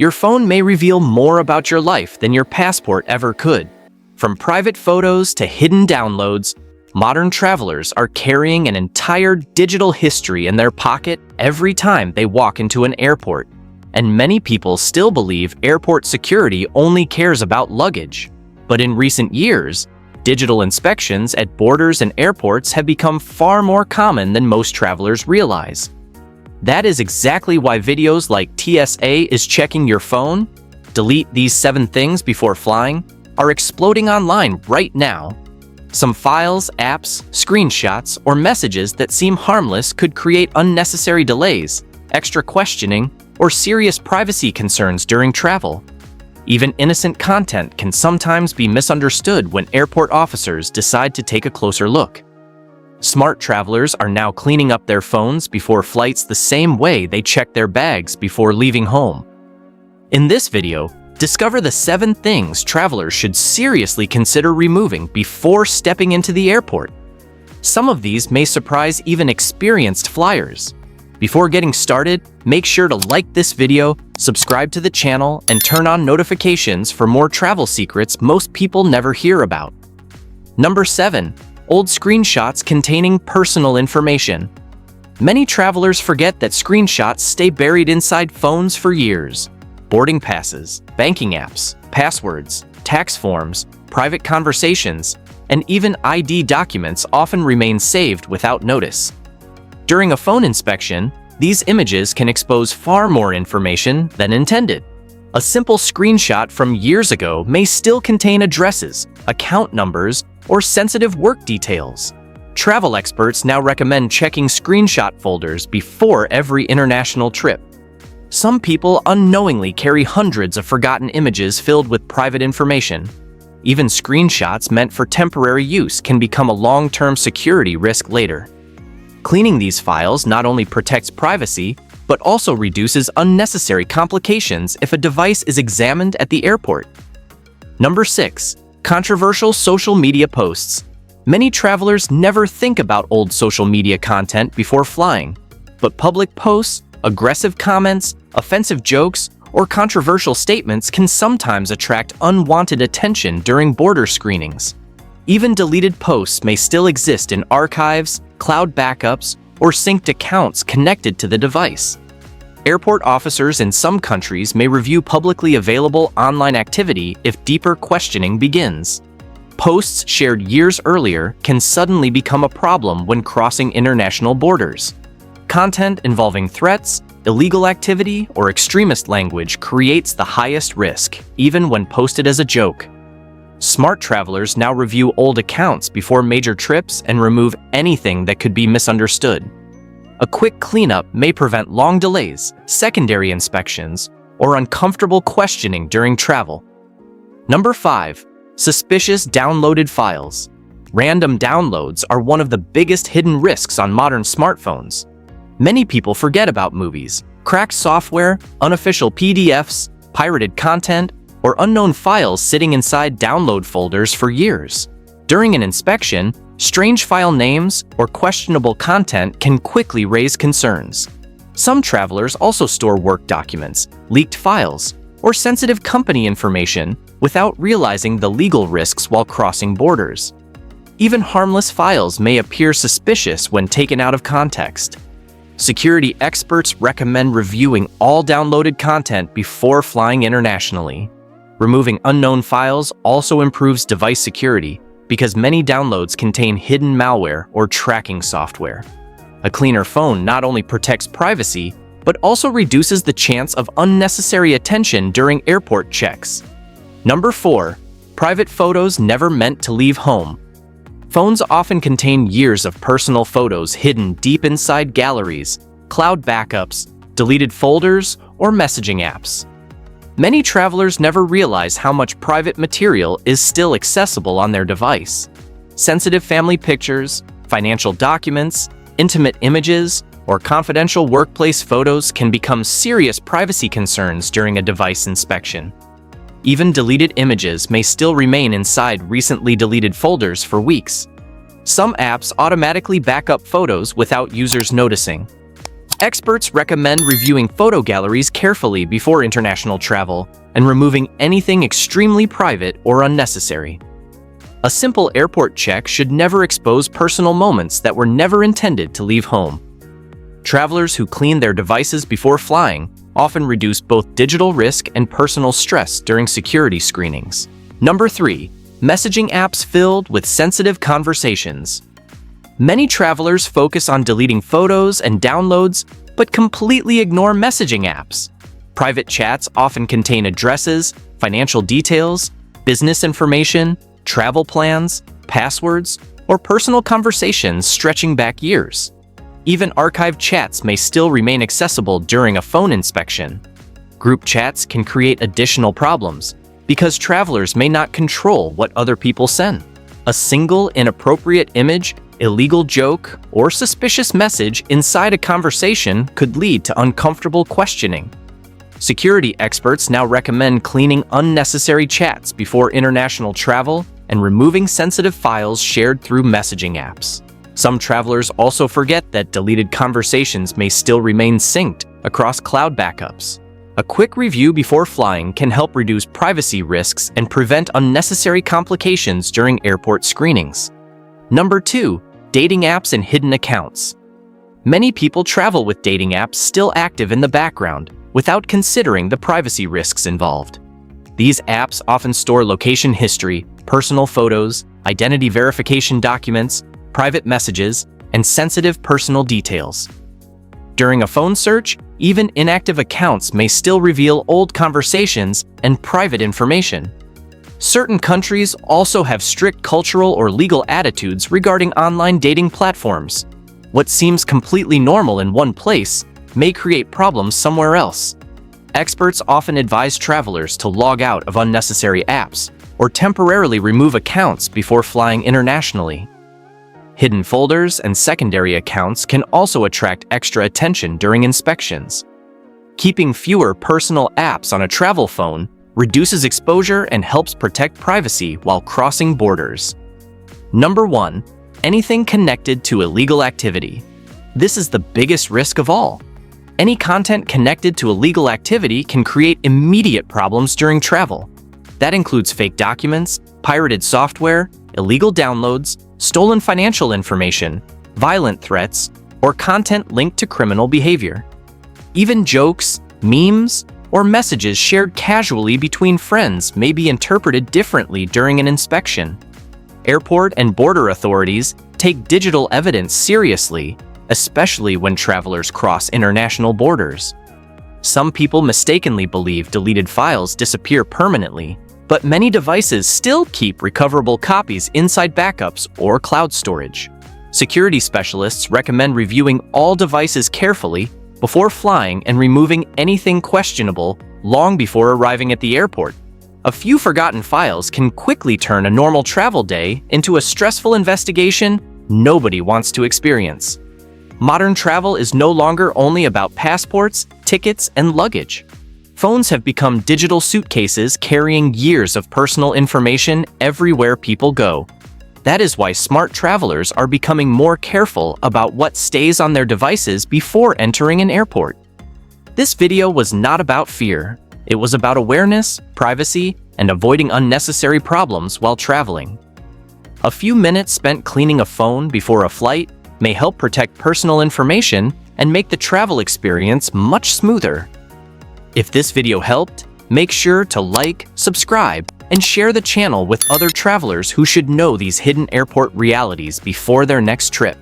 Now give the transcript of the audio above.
Your phone may reveal more about your life than your passport ever could. From private photos to hidden downloads, modern travelers are carrying an entire digital history in their pocket every time they walk into an airport. And many people still believe airport security only cares about luggage. But in recent years, digital inspections at borders and airports have become far more common than most travelers realize. That is exactly why videos like TSA is checking your phone, delete these 7 things before flying, are exploding online right now. Some files, apps, screenshots, or messages that seem harmless could create unnecessary delays, extra questioning, or serious privacy concerns during travel. Even innocent content can sometimes be misunderstood when airport officers decide to take a closer look. Smart travelers are now cleaning up their phones before flights the same way they check their bags before leaving home. In this video, discover the 7 things travelers should seriously consider removing before stepping into the airport. Some of these may surprise even experienced flyers. Before getting started, make sure to like this video, subscribe to the channel, and turn on notifications for more travel secrets most people never hear about. Number 7. Old screenshots containing personal information. Many travelers forget that screenshots stay buried inside phones for years. Boarding passes, banking apps, passwords, tax forms, private conversations, and even ID documents often remain saved without notice. During a phone inspection, these images can expose far more information than intended. A simple screenshot from years ago may still contain addresses, account numbers, or sensitive work details. Travel experts now recommend checking screenshot folders before every international trip. Some people unknowingly carry hundreds of forgotten images filled with private information. Even screenshots meant for temporary use can become a long-term security risk later. Cleaning these files not only protects privacy, but also reduces unnecessary complications if a device is examined at the airport. Number 6. Controversial social media posts. Many travelers never think about old social media content before flying, but public posts, aggressive comments, offensive jokes, or controversial statements can sometimes attract unwanted attention during border screenings. Even deleted posts may still exist in archives, cloud backups, or synced accounts connected to the device. Airport officers in some countries may review publicly available online activity if deeper questioning begins. Posts shared years earlier can suddenly become a problem when crossing international borders. Content involving threats, illegal activity, or extremist language creates the highest risk, even when posted as a joke. Smart travelers now review old accounts before major trips and remove anything that could be misunderstood. A quick cleanup may prevent long delays, secondary inspections, or uncomfortable questioning during travel. Number 5. Suspicious downloaded files. Random downloads are one of the biggest hidden risks on modern smartphones. Many people forget about movies, cracked software, unofficial PDFs, pirated content, or unknown files sitting inside download folders for years. During an inspection, strange file names or questionable content can quickly raise concerns. Some travelers also store work documents, leaked files, or sensitive company information without realizing the legal risks while crossing borders. Even harmless files may appear suspicious when taken out of context. Security experts recommend reviewing all downloaded content before flying internationally. Removing unknown files also improves device security because many downloads contain hidden malware or tracking software. A cleaner phone not only protects privacy, but also reduces the chance of unnecessary attention during airport checks. Number 4. Private photos never meant to leave home. Phones often contain years of personal photos hidden deep inside galleries, cloud backups, deleted folders, or messaging apps. Many travelers never realize how much private material is still accessible on their device. Sensitive family pictures, financial documents, intimate images, or confidential workplace photos can become serious privacy concerns during a device inspection. Even deleted images may still remain inside recently deleted folders for weeks. Some apps automatically back up photos without users noticing. Experts recommend reviewing photo galleries carefully before international travel and removing anything extremely private or unnecessary. A simple airport check should never expose personal moments that were never intended to leave home. Travelers who clean their devices before flying often reduce both digital risk and personal stress during security screenings. Number 3. Messaging apps filled with sensitive conversations. Many travelers focus on deleting photos and downloads, but completely ignore messaging apps. Private chats often contain addresses, financial details, business information, travel plans, passwords, or personal conversations stretching back years. Even archived chats may still remain accessible during a phone inspection. Group chats can create additional problems because travelers may not control what other people send. A single inappropriate image, illegal joke, or suspicious message inside a conversation could lead to uncomfortable questioning. Security experts now recommend cleaning unnecessary chats before international travel and removing sensitive files shared through messaging apps. Some travelers also forget that deleted conversations may still remain synced across cloud backups. A quick review before flying can help reduce privacy risks and prevent unnecessary complications during airport screenings. Number 2. Dating apps and hidden accounts. Many people travel with dating apps still active in the background without considering the privacy risks involved. These apps often store location history, personal photos, identity verification documents, private messages, and sensitive personal details. During a phone search, even inactive accounts may still reveal old conversations and private information. Certain countries also have strict cultural or legal attitudes regarding online dating platforms. What seems completely normal in one place may create problems somewhere else. Experts often advise travelers to log out of unnecessary apps or temporarily remove accounts before flying internationally. Hidden folders and secondary accounts can also attract extra attention during inspections. Keeping fewer personal apps on a travel phone reduces exposure and helps protect privacy while crossing borders. Number 1. Anything connected to illegal activity. This is the biggest risk of all. Any content connected to illegal activity can create immediate problems during travel. That includes fake documents, pirated software, illegal downloads, stolen financial information, violent threats, or content linked to criminal behavior. Even jokes, memes, or messages shared casually between friends may be interpreted differently during an inspection. Airport and border authorities take digital evidence seriously, especially when travelers cross international borders. Some people mistakenly believe deleted files disappear permanently, but many devices still keep recoverable copies inside backups or cloud storage. Security specialists recommend reviewing all devices carefully before flying and removing anything questionable long before arriving at the airport. A few forgotten files can quickly turn a normal travel day into a stressful investigation nobody wants to experience. Modern travel is no longer only about passports, tickets, and luggage. Phones have become digital suitcases carrying years of personal information everywhere people go. That is why smart travelers are becoming more careful about what stays on their devices before entering an airport. This video was not about fear. It was about awareness, privacy, and avoiding unnecessary problems while traveling. A few minutes spent cleaning a phone before a flight may help protect personal information and make the travel experience much smoother. If this video helped, make sure to like, subscribe, and share the channel with other travelers who should know these hidden airport realities before their next trip.